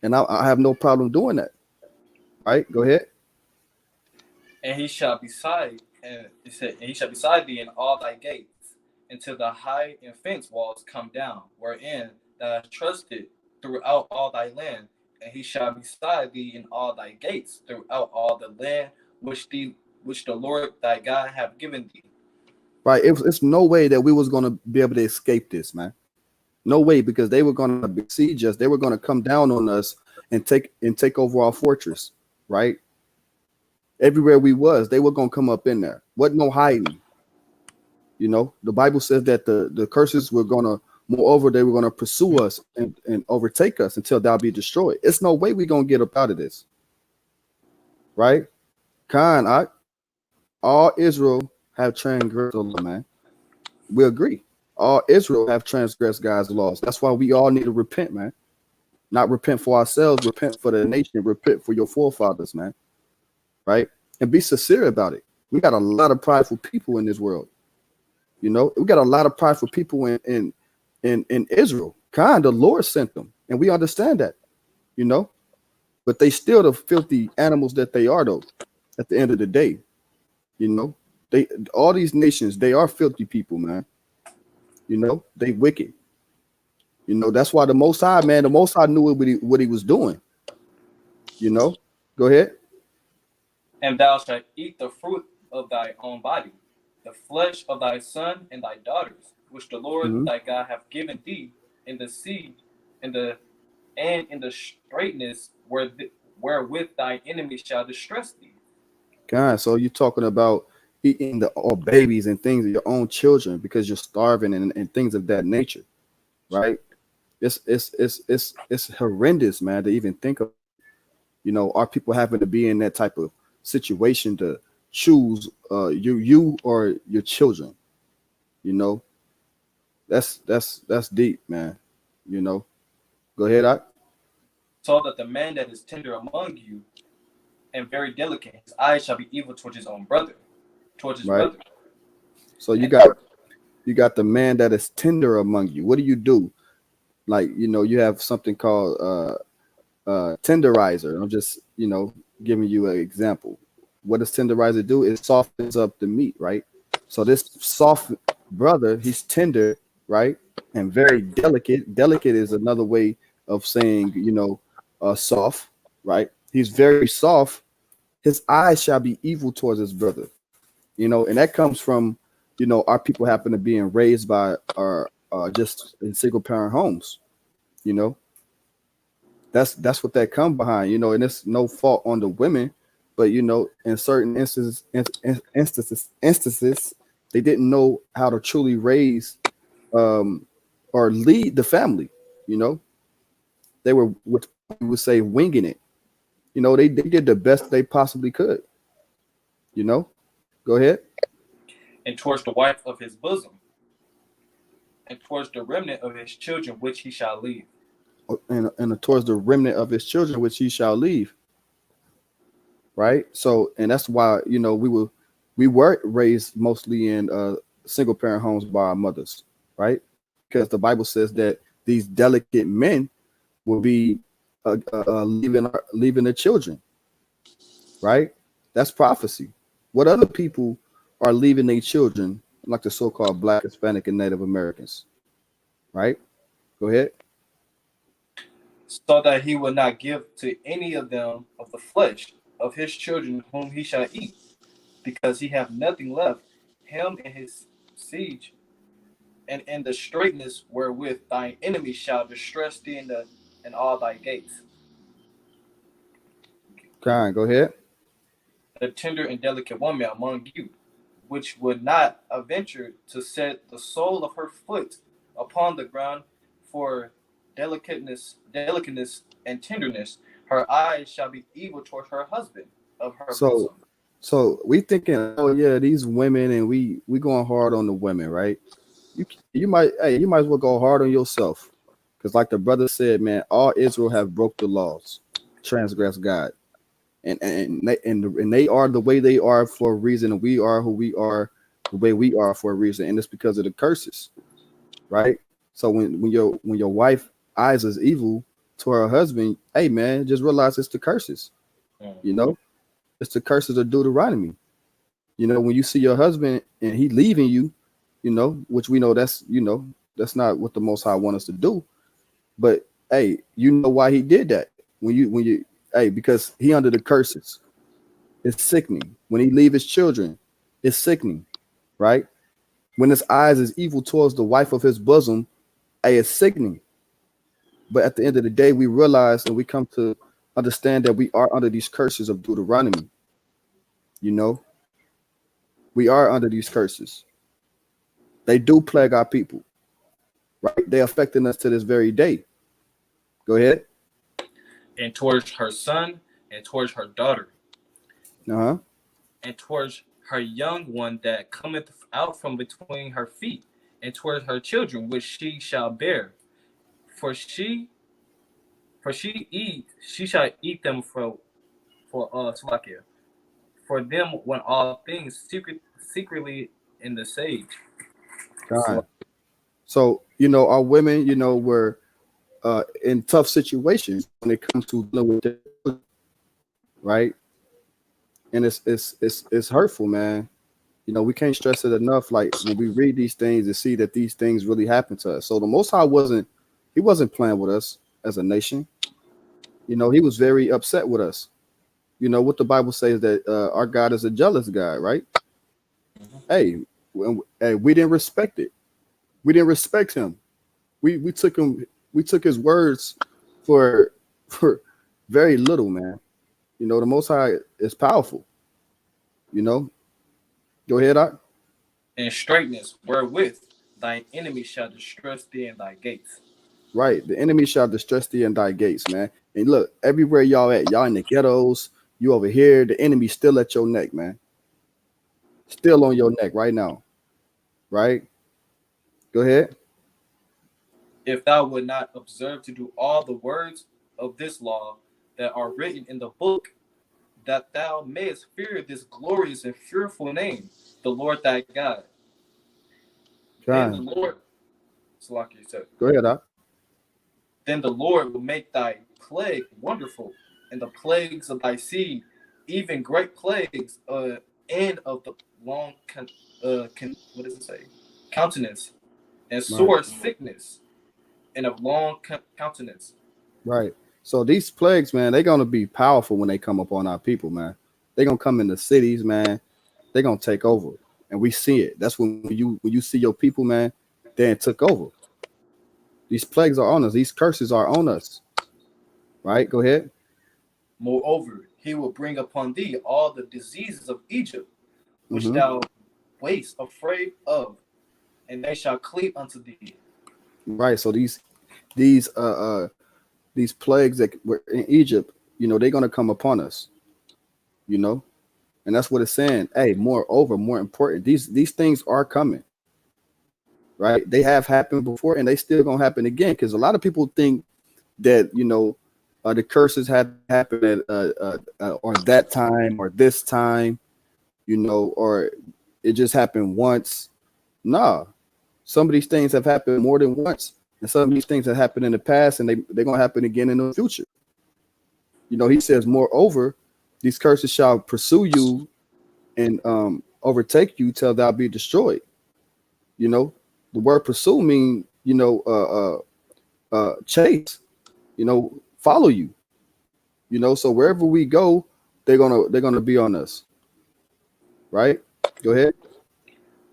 and I have no problem doing that. Right? Go ahead. And he shall beside, and it said, and he shall beside thee in all thy gates, until the high and fence walls come down, wherein thou hast trusted throughout all thy land. And he shall beside thee in all thy gates throughout all the land which the Lord thy God have given thee. Right? It's no way that we was going to be able to escape this, man. No way, because they were going to besiege us. They were going to come down on us and take over our fortress. Right? Everywhere we was, they were going to come up in there. Wasn't no hiding. You know, the Bible says that the curses were going to, moreover, they were going to pursue us and overtake us until thou be destroyed. It's no way we're going to get up out of this. Right? Khan, all Israel have transgressed the law, man. We agree. All Israel have transgressed God's laws. That's why we all need to repent, man. Not repent for ourselves, repent for the nation, repent for your forefathers, man. Right? And be sincere about it. We got a lot of prideful people in this world. You know, we got a lot of prideful people in Israel. The Lord sent them, and we understand that, you know, but they still the filthy animals that they are, though. At the end of the day, you know, all these nations, they are filthy people, man. You know, they wicked. You know, that's why the Most High, man, the Most High knew what he was doing. You know, go ahead. And thou shalt eat the fruit of thy own body, the flesh of thy son and thy daughters, which the Lord Mhm. thy God hath given thee in the sea, in the straightness wherewith thy enemy shall distress thee. God, so you're talking about eating the all babies and things of your own children because you're starving and things of that nature, right? It's horrendous, man, to even think of. Our people having to be in that type of situation to choose you or your children. You know, that's deep, man. You know, go ahead. So that the man that is tender among you and very delicate, his eyes shall be evil towards his own brother, towards his Right. brother. So you And got the man that is tender among you. What do you do? Like, you have something called tenderizer. I'm just, giving you an example. What does tenderizer do? It softens up the meat, right? So this soft brother, he's tender, right? And very delicate. Delicate is another way of saying, soft, right? He's very soft. His eyes shall be evil towards his brother, and that comes from, our people happen to being raised by our just in single parent homes, you know, that's what that come behind, and it's no fault on the women, but in certain instances, they didn't know how to truly raise um or lead the family. you know they were what we would say winging it. They did the best they possibly could. you know Go ahead. and towards the wife of his bosom, and towards the remnant of his children which he shall leave. And towards the remnant of his children which he shall leave, right? So, and that's why, we were raised mostly in single parent homes by our mothers, right? Because the Bible says that these delicate men will be leaving their children, right? That's prophecy. What other people are leaving their children, like the so-called Black, Hispanic, and Native Americans, right? Go ahead. So that he will not give to any of them of the flesh of his children whom he shall eat, because he have nothing left, him and his siege, and in the straightness wherewith thine enemy shall distress thee in all thy gates. Karen, go ahead. The tender and delicate woman among you, which would not adventure to set the sole of her foot upon the ground for delicateness and tenderness, her eyes shall be evil toward her husband of her So, bosom. we thinking, oh yeah, these women, and we going hard on the women, right? You might as well go hard on yourself, because like the brother said, man, all Israel have broke the laws, transgressed God, and they are the way they are for a reason, and we are who we are the way we are for a reason, and it's because of the curses, right? So when your wife eyes is evil to her husband, hey man, just realize it's the curses, you know, it's the curses of Deuteronomy. When you see your husband and he leaving you, which we know that's not what the Most High want us to do. But hey, you know why he did that? Hey, because he under the curses. It's sickening. When he leave his children, it's sickening, right? When his eyes is evil towards the wife of his bosom, hey, it's sickening. But at the end of the day, we realize and we come to understand that we are under these curses of Deuteronomy. You know, we are under these curses. They do plague our people, right? They're affecting us to this very day. Go ahead. And towards her son, and towards her daughter, Uh-huh. and towards her young one that cometh out from between her feet, and towards her children which she shall bear. For she shall eat them for Slakia. For them when all things secretly in the sage. God. So, our women, were in tough situations when it comes to dealing with their children, right? And it's hurtful, man. We can't stress it enough. Like when we read these things and see that these things really happen to us. So the Most High he wasn't playing with us as a nation. He was very upset with us. You know what the Bible says that our God is a jealous God, right? Mhm. Hey, hey, we didn't respect it. We didn't respect him. We took him. We took his words for for very little, man. You know, the Most High is powerful. You know, go ahead, Doc. And straightness wherewith thine enemy shall distress thee in thy gates. Right, the enemy shall distress thee in thy gates, man. And look, everywhere y'all at, y'all in the ghettos, you over here, the enemy still at your neck, man. Still on your neck right now, right? Go ahead. If thou would not observe to do all the words of this law that are written in the book, that thou mayest fear this glorious and fearful name, the Lord thy God. Then the John, Lord, Salaki said, go ahead, Doc. then the Lord will make thy plague wonderful, and the plagues of thy seed, even great plagues, and of the long, what does it say? Countenance, and Right, sore sickness, and of long countenance. right. So these plagues, man, they're gonna be powerful when they come upon our people, man. They're gonna come in the cities, man. They're gonna take over, and we see it. That's when you see your people, man, then took over. These plagues are on us. These curses are on us. Right? Go ahead. Moreover, he will bring upon thee all the diseases of Egypt, which Hmm. thou wast afraid of, and they shall cleave unto thee. Right. So these uh uh these plagues that were in Egypt, you know, they're gonna come upon us. You know, and that's what it's saying. Hey, moreover, more important, these things are coming. Right? They have happened before, and they still gonna happen again. Because a lot of people think that the curses had to happen at or that time or this time, or it just happened once. Nah, some of these things have happened more than once, and some of these things have happened in the past, and they're gonna happen again in the future. He says, moreover, these curses shall pursue you and overtake you till thou be destroyed. You know, the word pursue mean chase. Follow you. So wherever we go, they're gonna be on us. Right? Go ahead.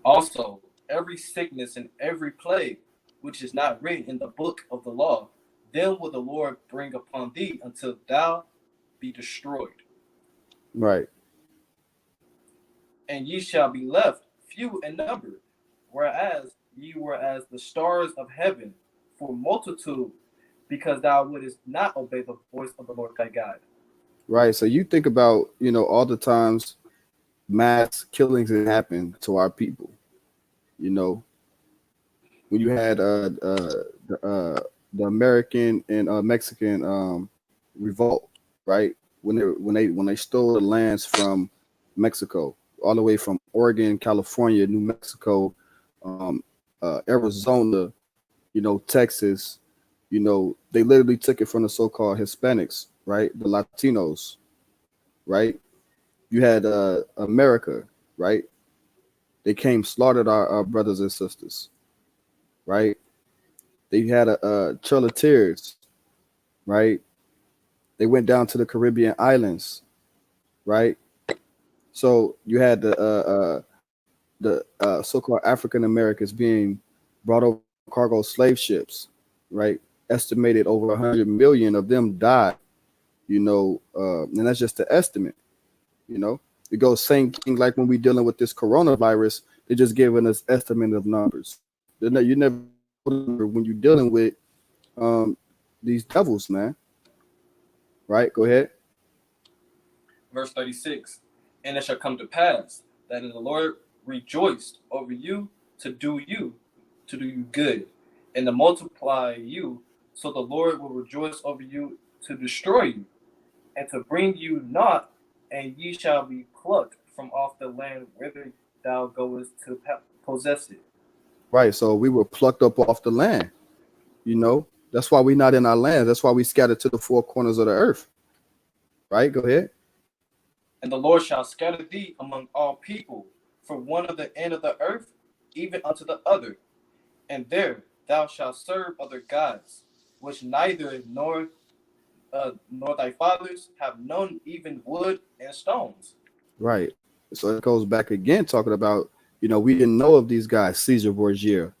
Also, every sickness and every plague, which is not written in the book of the law, then will the Lord bring upon thee until thou be destroyed. Right. And ye shall be left few in number, whereas ye were as the stars of heaven for multitude, because thou wouldest not obey the voice of the Lord thy God. Right. So you think about all the times mass killings that happen to our people. You know, when you had the American and Mexican revolt, right? When they stole the lands from Mexico, all the way from Oregon, California, New Mexico, um, Arizona, Texas, they literally took it from the so-called Hispanics, right? The Latinos, right? You had America, right? They came slaughtered our brothers and sisters, right? They had Trail of Tears, right? They went down to the Caribbean islands, right? So you had the so-called African Americans being brought over cargo slave ships, right? Estimated over 100 million of them died, and that's just the estimate. You know, it goes same thing like when we dealing with this coronavirus. They're just giving us estimate of numbers. You never when you're dealing with um, these devils, man. Right? Go ahead. Verse 36. And it shall come to pass that in the Lord rejoiced over you to do you good, and to multiply you, so the Lord will rejoice over you to destroy you, and to bring you not, and ye shall be plucked from off the land whither thou goest to possess it. Right. So we were plucked up off the land. That's why we're not in our land. That's why we scattered to the four corners of the earth. Right? Go ahead. And the Lord shall scatter thee among all people, from one of the end of the earth even unto the other, and there thou shalt serve other gods, which neither nor nor thy fathers have known even wood and stones. Right. So it goes back again talking about, we didn't know of these guys, Caesar Borgia,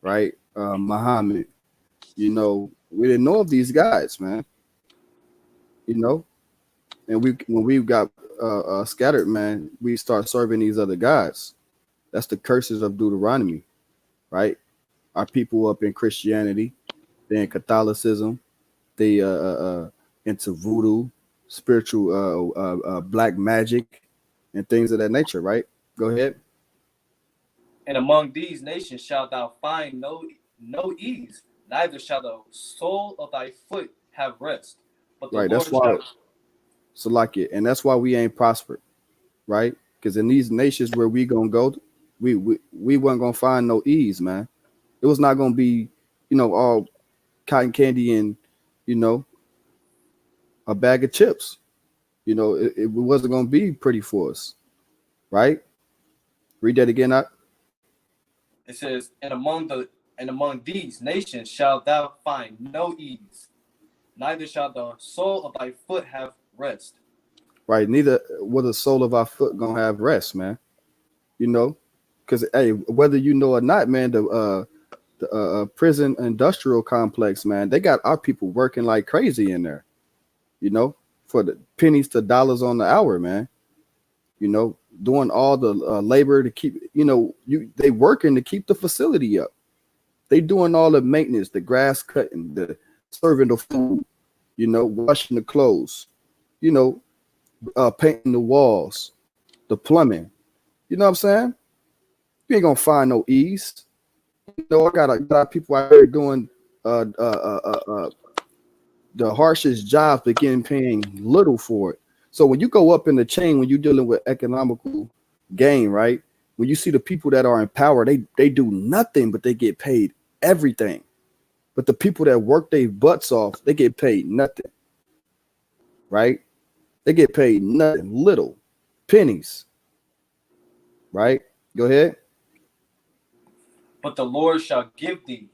right? Muhammad, we didn't know of these guys, man. You know, and when we got scattered, man, we start serving these other gods. That's the curses of Deuteronomy, right? Our people up in Christianity, they in Catholicism, they into voodoo, spiritual black magic, and things of that nature, right? Go ahead. And among these nations shalt thou find no ease, neither shall the sole of thy foot have rest. But the Right. That's Lord why, shall so like it, and that's why we ain't prospered, right? Because in these nations where we gonna go, we weren't gonna find no ease, man. It was not gonna be, all cotton candy and, you know, a bag of chips. It wasn't gonna be pretty for us, right? Read that again. it says, and among these nations shalt thou find no ease, neither shall the sole of thy foot have rest. Right. Neither will the sole of our foot gonna have rest, man. You know, because hey, whether you know or not, man, the prison industrial complex, man, they got our people working like crazy in there. You know, for the pennies to dollars on the hour, man. Doing all the labor to keep, they working to keep the facility up. They doing all the maintenance, the grass cutting, the serving the food, washing the clothes, you know, painting the walls, the plumbing. You know what I'm saying? You ain't gonna find no ease. I got people out there doing uh, uh, uh, uh, uh, the harshest jobs, but getting paying little for it. So when you go up in the chain, when you're dealing with economical gain, right? When you see the people that are in power, they do nothing, but they get paid everything. But the people that work their butts off, they get paid nothing, right? They get paid nothing, little pennies, right? Go ahead. But the Lord shall give thee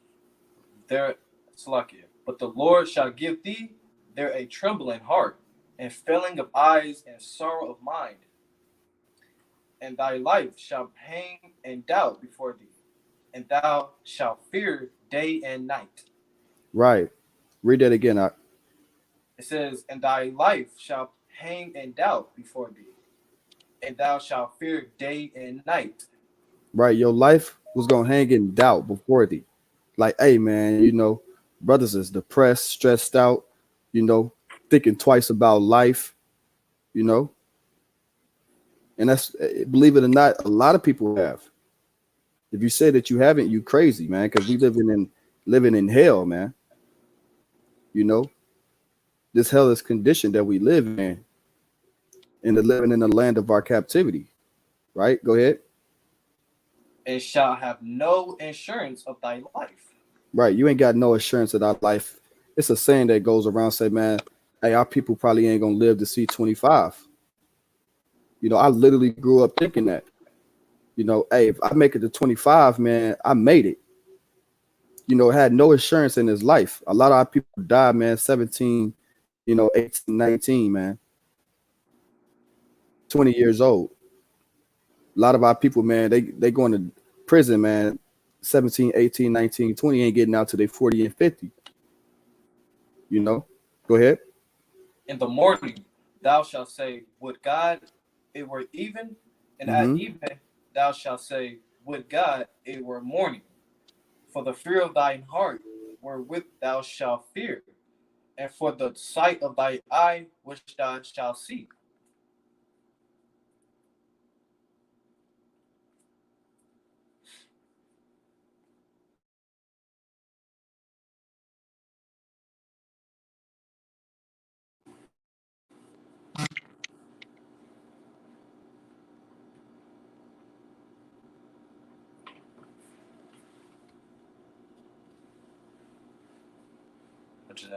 their Salakia. But the Lord shall give thee there a trembling heart, and failing of eyes, and sorrow of mind, and thy life shall hang in doubt before thee, and thou shalt fear day and night. Right. Read that again. It says, and thy life shall hang in doubt before thee, and thou shalt fear day and night. Right. Your life was gonna hang in doubt before thee. Like, hey man, brothers is depressed, stressed out, thinking twice about life, you know, and that's believe it or not, a lot of people have. If you say that you haven't, you crazy, man, because we living in hell, man. You know, this hellish condition that we live in the living in the land of our captivity. Right? Go ahead. And shall have no insurance of thy life. Right. You ain't got no assurance of our life. It's a saying that goes around say, man, hey, our people probably ain't gonna live to see 25. I literally grew up thinking that. Hey, if I make it to 25, man, I made it. Had no assurance in his life. A lot of our people died, man, 17, 18, 19, man, 20 years old. A lot of our people, man, they going to prison, man, 17, 18, 19, 20 ain't getting out till they 40 and 50. Go ahead. In the morning thou shalt say, would God it were even, and at Mm-hmm. even thou shalt say, would God it were morning. For the fear of thine heart wherewith thou shalt fear, and for the sight of thy eye which thou shalt see. Which is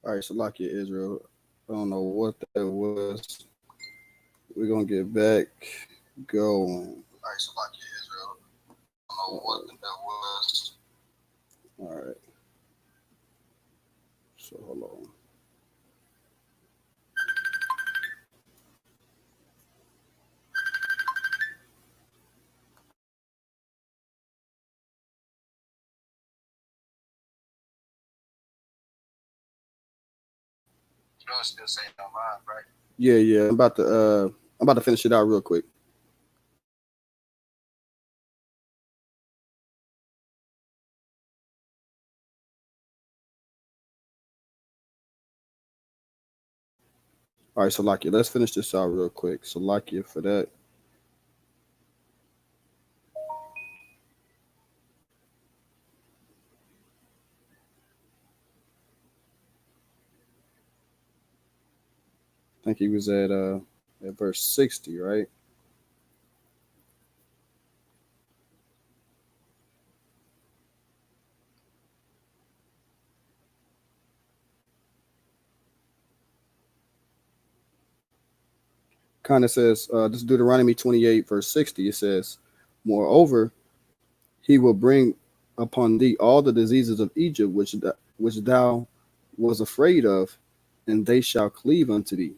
All right, so like your Israel. I don't know what that was. We're gonna get back going. All right, so like your Israel. I don't know what that was. All right. So hold on. You're still saying online, right? Yeah, yeah. I'm about to finish it out real quick. All right, so Salakia, let's finish this out real quick. So Salakia for that. I think he was at verse 60, right? Kind of says, this is Deuteronomy 28, verse 60. It says, moreover, he will bring upon thee all the diseases of Egypt, which thou was afraid of, and they shall cleave unto thee.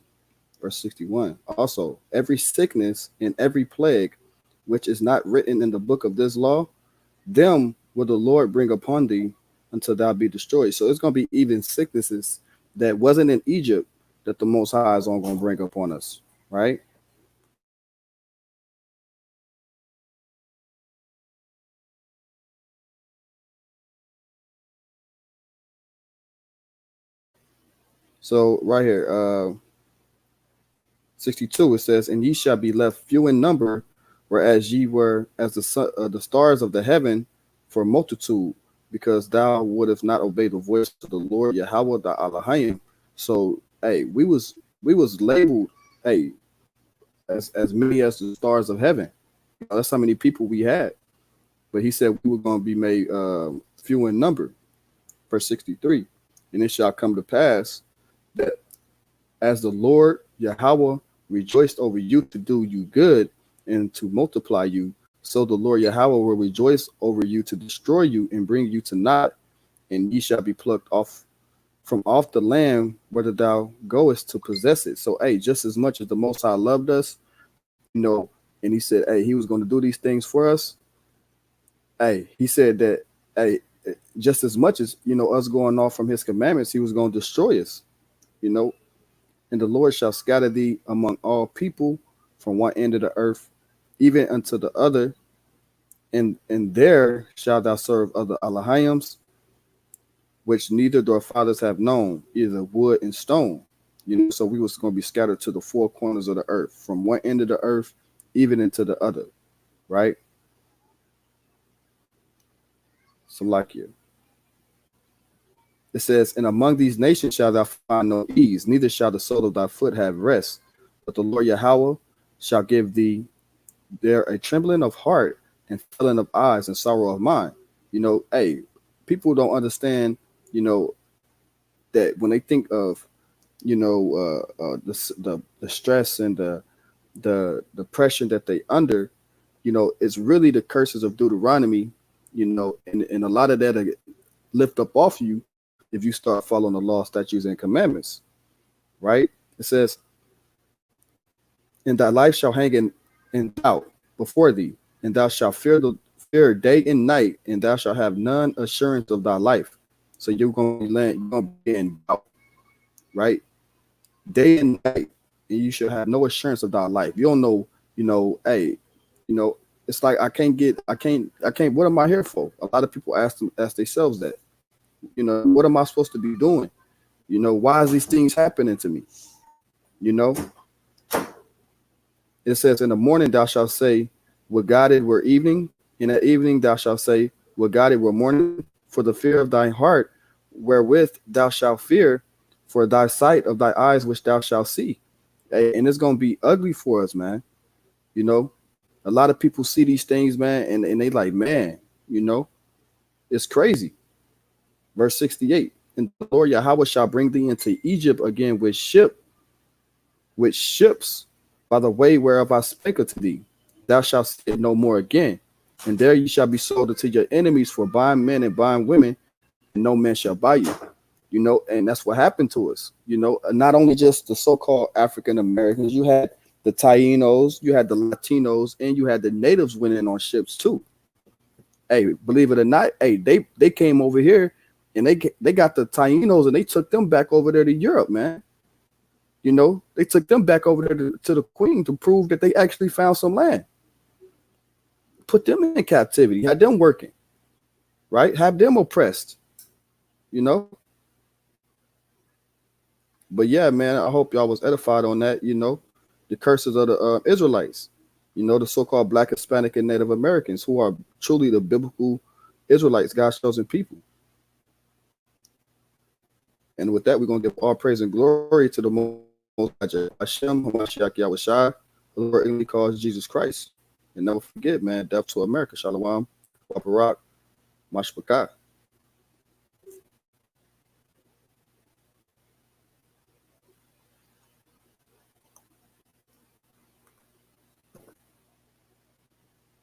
Verse 61. Also, every sickness and every plague, which is not written in the book of this law, them will the Lord bring upon thee until thou be destroyed. So it's going to be even sicknesses that wasn't in Egypt that the Most High is going to bring upon us, right? So right here, 62, it says, and ye shall be left few in number, whereas ye were as the stars of the heaven for multitude, because thou wouldst not obey the voice of the Lord Yahweh the Elohim. So hey, we was labeled, hey, as many as the stars of heaven. That's how many people we had. But he said we were going to be made few in number. Verse 63. And it shall come to pass that as the Lord Yahweh rejoiced over you to do you good and to multiply you, so the Lord Yahweh will rejoice over you to destroy you and bring you to naught, and ye shall be plucked off from off the land whether thou goest to possess it. So, hey, just as much as the Most High loved us, and he said, hey, he was going to do these things for us. Hey, he said that, hey, just as much as, us going off from his commandments, he was going to destroy us, you know. And the Lord shall scatter thee among all people from one end of the earth, even unto the other. And there shalt thou serve other Elohims, which neither their fathers have known, either wood and stone. So we was going to be scattered to the four corners of the earth, from one end of the earth, even into the other, right? So like you. It says, and among these nations shall thou find no ease, neither shall the sole of thy foot have rest. But the Lord Yahweh shall give thee there a trembling of heart and filling of eyes and sorrow of mind. Hey, people don't understand, that when they think of, the stress and the depression that they under, it's really the curses of Deuteronomy, and a lot of that lift up off you if you start following the law, statutes, and commandments, right? It says, and thy life shall hang in doubt before thee, and thou shalt fear day and night, and thou shalt have none assurance of thy life. So you're gonna be in doubt, right? Day and night, and you should have no assurance of thy life. You don't know, hey, it's like I can't. What am I here for? A lot of people ask themselves that. What am I supposed to be doing? Why is these things happening to me? It says, in the morning thou shalt say, would God it were evening. In the evening thou shalt say, would God it were morning. For the fear of thine heart, wherewith thou shalt fear, for thy sight of thy eyes which thou shalt see. And it's going to be ugly for us, man. A lot of people see these things, man, and they like, man, it's crazy. Verse 68. And the Lord Yahweh shall bring thee into Egypt again with ships by the way whereof I spake unto thee. Thou shalt see it no more again. And there you shall be sold unto your enemies for buying men and buying women, and no man shall buy you. You know, and that's what happened to us. You know, not only just the so-called African Americans, you had the Tainos, you had the Latinos, and you had the natives winning on ships too. Hey, believe it or not, hey, they came over here and they got the Tainos and they took them back over there to Europe, man. You know, they took them back over there to the Queen to prove that they actually found some land. Put them in captivity, had them working, right? Have them oppressed, you know. But yeah, man, I hope y'all was edified on that. You know, the curses of the Israelites. You know, the so-called Black, Hispanic, and Native Americans, who are truly the biblical Israelites, God's chosen people. And with that, we're gonna give all praise and glory to the Most High Hashem, Hamashiach Yahushua, the Lord only calls Jesus Christ. And never forget, man, death to America. Shalom, Waparak, Mashpakah.